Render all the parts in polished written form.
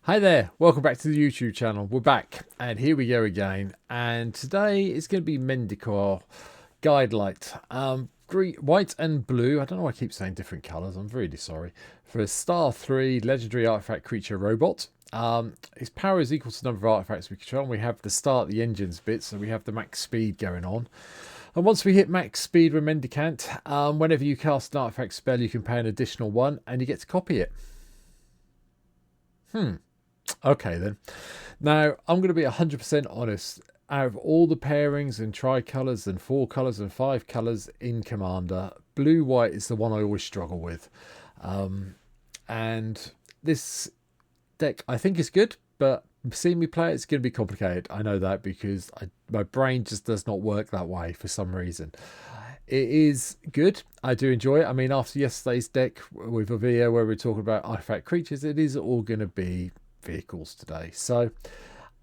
Hi there, welcome back to the YouTube channel. We're back and here we go again, and today it's going to be Mendicant Guidelight, green, white and blue. I don't know why I keep saying different colors, I'm really sorry. For a star 3 legendary artifact creature robot. Its power is equal to the number of artifacts we control, and we have the start the engines bit, so we have the max speed going on. And once we hit max speed with Mendicant, whenever you cast an artifact spell you can pay an additional 1 and you get to copy it. Okay then. Now, I'm going to be 100% honest. Out of all the pairings and tricolours and 4 colours and 5 colours in Commander, blue-white is the one I always struggle with. And this deck I think is good, but seeing me play it's going to be complicated. I know that because my brain just does not work that way for some reason. It is good. I do enjoy it. I mean, after yesterday's deck with a video where we're talking about artifact creatures, it is all going to be vehicles today. So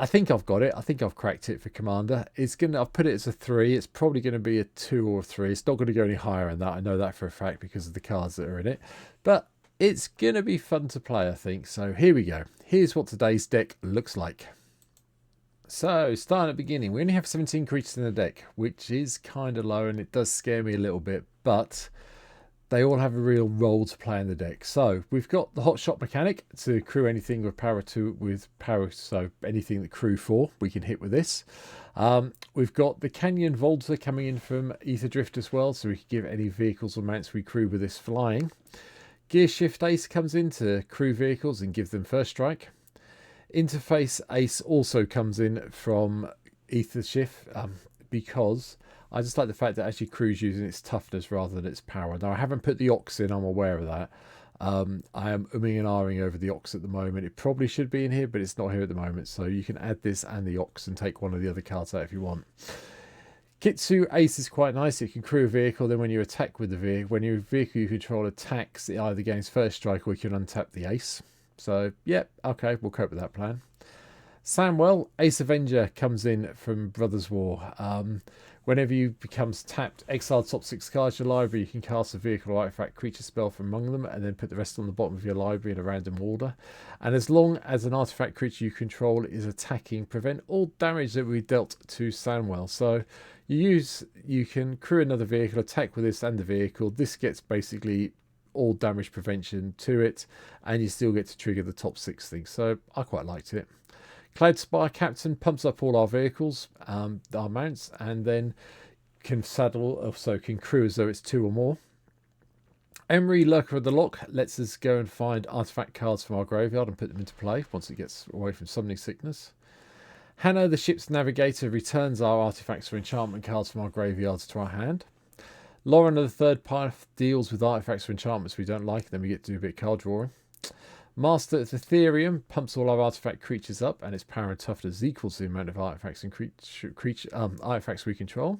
I think I've got it. I think I've cracked it for Commander. I've put it as a 3. It's probably going to be a 2 or a 3. It's not going to go any higher than that. I know that for a fact because of the cards that are in it. But it's going to be fun to play, I think. So here we go. Here's what today's deck looks like. So, starting at the beginning, we only have 17 creatures in the deck, which is kind of low and it does scare me a little bit, but they all have a real role to play in the deck. So, we've got the Hot Shot mechanic to crew anything with power 2, so anything that crew 4, we can hit with this. We've got the Canyon Volta coming in from Aetherdrift as well, so we can give any vehicles or mounts we crew with this flying. Gear Shift Ace comes in to crew vehicles and give them first strike. Interface Ace also comes in from Aetherdrift because I just like the fact that actually crews using its toughness rather than its power. Now I haven't put the Ox in, I'm aware of that. I am umming and ahhing over the Ox at the moment. It probably should be in here, but it's not here at the moment. So you can add this and the Ox and take one of the other cards out if you want. Kitsu Ace is quite nice. It can crew a vehicle, then when you attack with the vehicle, when your vehicle you control attacks, it either gains first strike or you can untap the Ace. So, yeah, okay, we'll cope with that plan. Samuel, Ace Avenger, comes in from Brothers War. Whenever you becomes tapped, exile top 6 cards of your library, you can cast a vehicle or artifact creature spell from among them and then put the rest on the bottom of your library in a random order. And as long as an artifact creature you control is attacking, prevent all damage that will be dealt to Samuel. So you can crew another vehicle, attack with this and the vehicle. This gets basically all damage prevention to it, and you still get to trigger the top 6 things, so I quite liked it. Cloud Spire Captain pumps up all our vehicles, our mounts, and then can saddle, so can crew as though it's 2 or more. Emery, Lurker of the Lock, lets us go and find artifact cards from our graveyard and put them into play once it gets away from summoning sickness. Hannah, the ship's navigator, returns our artifacts or enchantment cards from our graveyards to our hand. Lauren of the Third Path deals with artifacts or enchantments we don't like, then we get to do a bit of card drawing. Master of Ethereum pumps all our artifact creatures up, and its power and toughness equals the amount of artifacts and artifacts we control.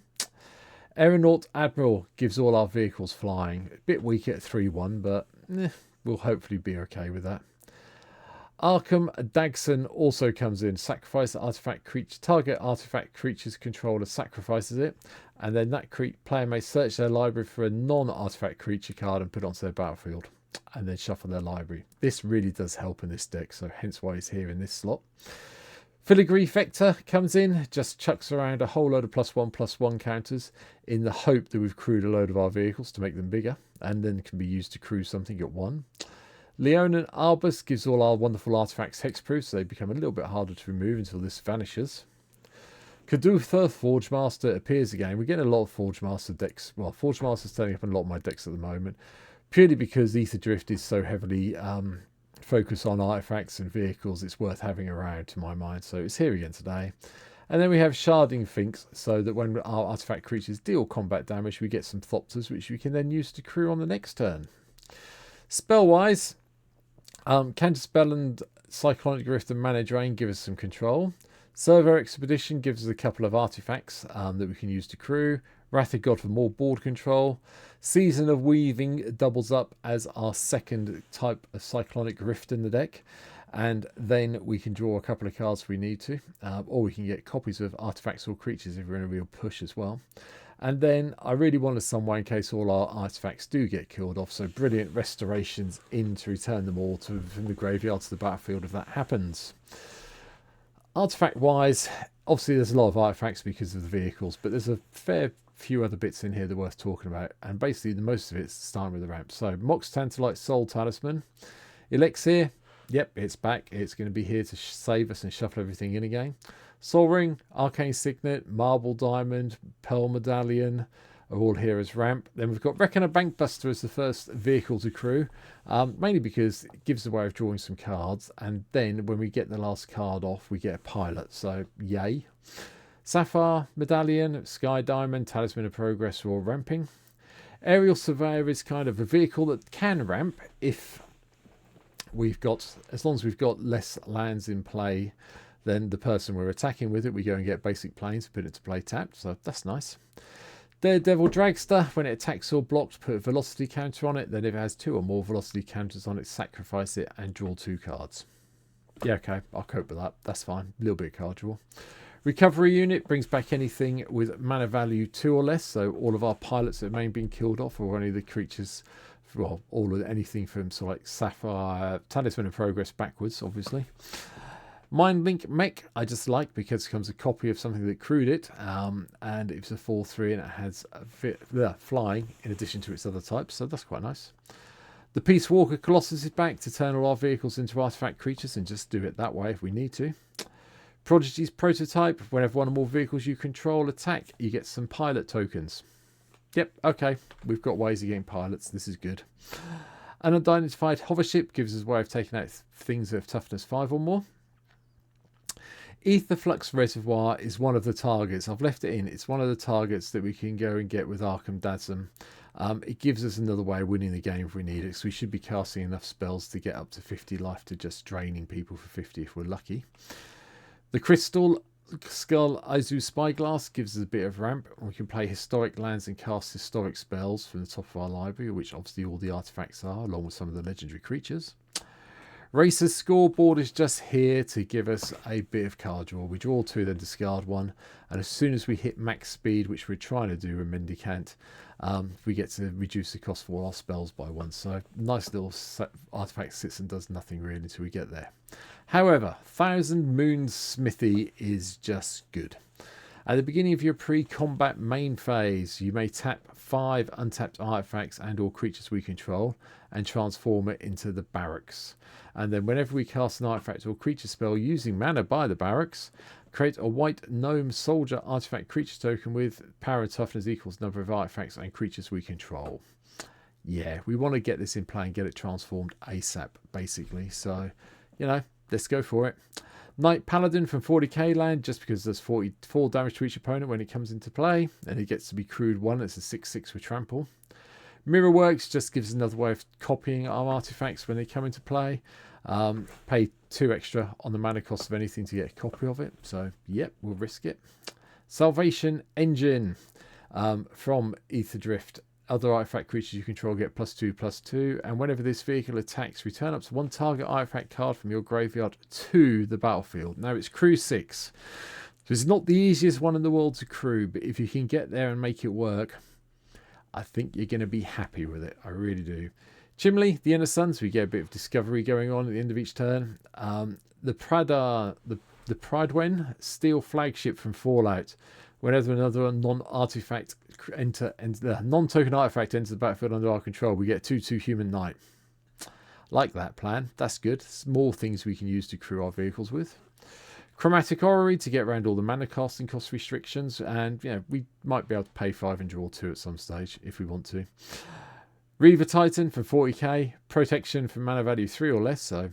Aeronaut Admiral gives all our vehicles flying. A bit weak at 3-1, but we'll hopefully be okay with that. Arkham Dagson also comes in. Sacrifice the artifact creature. Target artifact creature's controller sacrifices it, and then that player may search their library for a non-artifact creature card and put it onto their battlefield, and then shuffle their library. This really does help in this deck, so hence why he's here in this slot. Filigree Vector comes in, just chucks around a whole load of +1/+1 counters in the hope that we've crewed a load of our vehicles to make them bigger, and then can be used to crew something at 1. Leonin Arbus gives all our wonderful artifacts hexproof, so they become a little bit harder to remove until this vanishes. Kadutha Forge Master appears again. We're getting a lot of Forge Master decks. Well, Forge Master's turning up in a lot of my decks at the moment, purely because Aetherdrift is so heavily focused on artifacts and vehicles. It's worth having around, to my mind. So it's here again today. And then we have Sharding Finks, so that when our artifact creatures deal combat damage, we get some Thopters, which we can then use to crew on the next turn. Spell-wise, Counterspell and Cyclonic Rift and Mana Drain give us some control. Servo Expedition gives us a couple of artifacts that we can use to crew. Wrath of God for more board control. Season of Weaving doubles up as our second type of Cyclonic Rift in the deck. And then we can draw a couple of cards if we need to. Or we can get copies of artifacts or creatures if we're in a real push as well. And then I really wanted some way in case all our artifacts do get killed off. So brilliant restorations in to return them all from the graveyard to the battlefield if that happens. Artifact wise, obviously there's a lot of artifacts because of the vehicles, but there's a fair few other bits in here that are worth talking about. And basically the most of it's starting with the ramp. So Mox Tantalite Soul Talisman. Elixir, yep, it's back. It's going to be here to save us and shuffle everything in again. Soul Ring, Arcane Signet, Marble Diamond, Pearl Medallion are all here as ramp. Then we've got Reckoner Bankbuster as the first vehicle to crew, mainly because it gives a way of drawing some cards, and then when we get the last card off, we get a pilot, so yay. Sapphire, Medallion, Sky Diamond, Talisman of Progress are all ramping. Aerial Surveyor is kind of a vehicle that can ramp if we've got, as long as we've got less lands in play than the person we're attacking with it, we go and get basic planes, put it to play tapped, so that's nice. Daredevil Dragster, when it attacks or blocked, put a velocity counter on it. Then if it has 2 or more velocity counters on it, sacrifice it and draw 2 cards. Yeah, okay, I'll cope with that. That's fine. A little bit of card draw. Recovery Unit brings back anything with mana value 2 or less. So all of our pilots that may have been killed off, or any of the creatures, well, all of anything from sort of like Sapphire, Talisman of Progress backwards, obviously. Mindlink Mech I just like because it comes a copy of something that crewed it, and it's a 4/3 and it has flying in addition to its other types, so that's quite nice. The Peace Walker Colossus is back to turn all our vehicles into artifact creatures and just do it that way if we need to. Prodigy's Prototype, whenever one or more vehicles you control attack, you get some pilot tokens. Yep, okay, we've got ways of getting pilots, this is good. An Unidentified Hovership gives us a way of taking out things that have toughness 5 or more. Aetherflux Reservoir is one of the targets. I've left it in. It's one of the targets that we can go and get with Arkham Dadsum. It gives us another way of winning the game if we need it. So we should be casting enough spells to get up to 50 life to just draining people for 50 if we're lucky. The Crystal Skull Izu Spyglass gives us a bit of ramp. We can play historic lands and cast historic spells from the top of our library, which obviously all the artifacts are, along with some of the legendary creatures. Racer's Scoreboard is just here to give us a bit of card draw. We draw 2, then discard 1, and as soon as we hit max speed, which we're trying to do with Mendicant, we get to reduce the cost for all our spells by 1. So nice little artifact, sits and does nothing really until we get there. However, Thousand Moons Smithy is just good. At the beginning of your pre-combat main phase, you may tap 5 untapped artifacts and or creatures we control and transform it into the barracks. And then whenever we cast an artifact or creature spell using mana by the barracks, create a white gnome soldier artifact creature token with power and toughness equals number of artifacts and creatures we control. Yeah, we want to get this in play and get it transformed ASAP, basically. So, you know, let's go for it. Knight Paladin from 40k land, just because there's 44 damage to each opponent when it comes into play, and it gets to be crewed 1. It's a 6/6 with trample. Mirrorworks just gives another way of copying our artifacts when they come into play. Pay 2 extra on the mana cost of anything to get a copy of it. So, yep, we'll risk it. Salvation Engine from Aetherdrift. Other artifact creatures you control get +2/+2, and whenever this vehicle attacks, return up to 1 target artifact card from your graveyard to the battlefield. Now it's crew 6. So it's not the easiest one in the world to crew, but if you can get there and make it work, I think you're going to be happy with it. I really do. Chimley, the Inner Suns, we get a bit of discovery going on at the end of each turn. The Pridwen, Steel Flagship from Fallout. Whenever another non-token artifact enters the battlefield under our control, we get 2/2 Human Knight. Like that plan. That's good. Small things we can use to crew our vehicles with. Chromatic Orrery to get around all the mana casting cost restrictions, and yeah, we might be able to pay 5 and draw 2 at some stage if we want to. Reaver Titan for 40k, protection for mana value 3 or less, so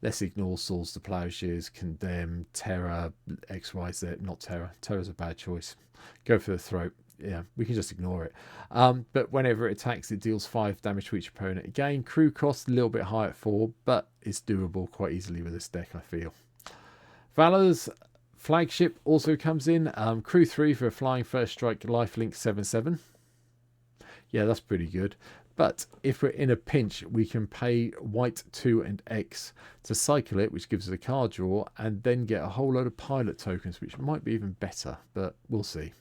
let's ignore Swords to Plowshares, Condemn, Terror, XYZ, not Terror. Terror's a bad choice. Go for the throat. Yeah, we can just ignore it. But whenever it attacks, it deals 5 damage to each opponent. Again, crew cost a little bit high at 4, but it's doable quite easily with this deck, I feel. Valor's Flagship also comes in. Crew 3 for a flying first strike, lifelink 7/7. Yeah, that's pretty good. But if we're in a pinch, we can pay white 2 and X to cycle it, which gives us a card draw, and then get a whole load of pilot tokens, which might be even better, but we'll see.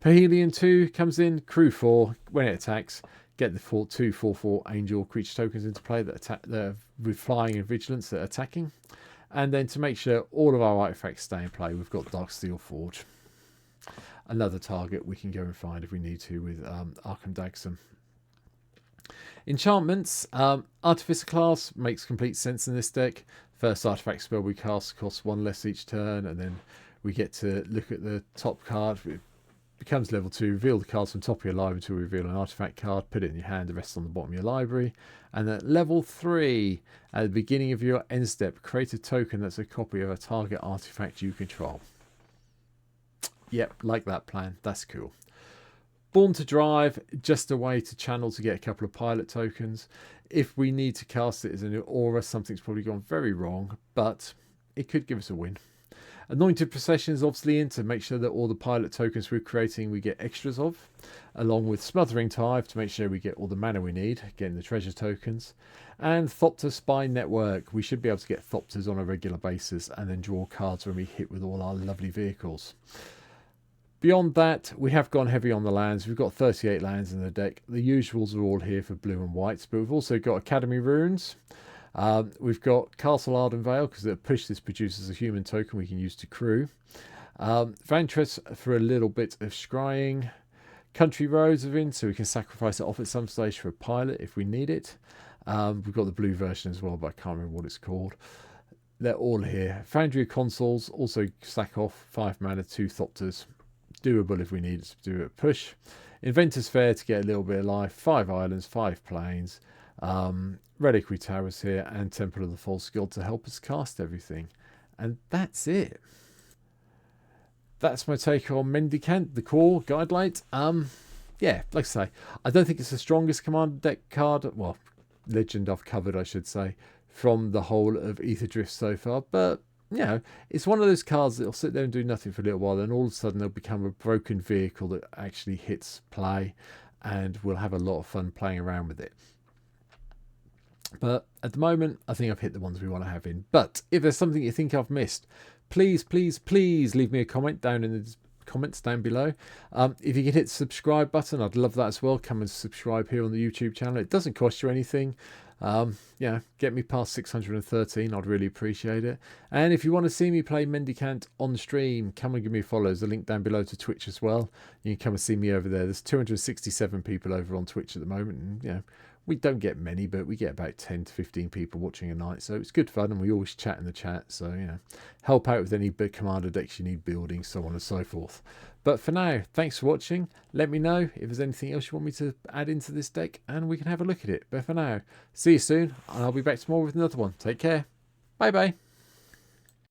Perhelion 2 comes in, crew 4. When it attacks, get the 4/2/4/4 angel creature tokens into play that attack with flying and vigilance that are attacking. And then to make sure all of our artifacts stay in play, we've got Darksteel Forge. Another target we can go and find if we need to with Arkham Dagsum. Enchantments. Artificer class makes complete sense in this deck. First artifact spell we cast costs 1 less each turn, and then we get to look at the top card. It becomes level 2, reveal the cards from top of your library until you reveal an artifact card, put it in your hand, the rest on the bottom of your library. And at level 3, at the beginning of your end step, create a token that's a copy of a target artifact you control. Yep, like that plan. That's cool. Born to Drive, just a way to channel to get a couple of pilot tokens. If we need to cast it as an aura, something's probably gone very wrong, but it could give us a win. Anointed Procession is obviously in to make sure that all the pilot tokens we're creating we get extras of, along with Smothering Tithe to make sure we get all the mana we need, getting the treasure tokens. And Thopter Spy Network, we should be able to get Thopters on a regular basis and then draw cards when we hit with all our lovely vehicles. Beyond that, we have gone heavy on the lands. We've got 38 lands in the deck. The usuals are all here for blue and whites, but we've also got Academy Runes. We've got Castle Ardenvale, because the push this produces a human token we can use to crew. Vantress for a little bit of scrying. Country Roads are in, so we can sacrifice it off at some stage for a pilot if we need it. We've got the blue version as well, but I can't remember what it's called. They're all here. Foundry of Consoles, also sack off 5 mana, 2 Thopters. Doable if we need to do a push. Inventor's Fair to get a little bit of life. 5 islands, 5 plains. Reliquary Towers here, and Temple of the False God to help us cast everything. And that's it. That's my take on Mendicant, the core Guidelight. Yeah, like I say, I don't think it's the strongest commander deck card, well, legend I've covered, I should say, from the whole of Aetherdrift so far, but you know, it's one of those cards that'll sit there and do nothing for a little while, then all of a sudden they'll become a broken vehicle that actually hits play, and we'll have a lot of fun playing around with it. But at the moment, I think I've hit the ones we want to have in. But if there's something you think I've missed, please, please, please leave me a comment down in the comments down below. If you could hit the subscribe button, I'd love that as well. Come and subscribe here on the YouTube channel. It doesn't cost you anything. Yeah, get me past 613, I'd really appreciate it. And if you want to see me play Mendicant on stream, come and give me a follow. There's a link down below to Twitch as well. You can come and see me over there. There's 267 people over on Twitch at the moment, and you know, we don't get many, but we get about 10 to 15 people watching a night, so it's good fun, and we always chat in the chat, so you know, help out with any big commander decks you need building, so on and so forth. But for now, thanks for watching. Let me know if there's anything else you want me to add into this deck, and we can have a look at it. But for now, see you soon, and I'll be back tomorrow with another one. Take care. Bye bye.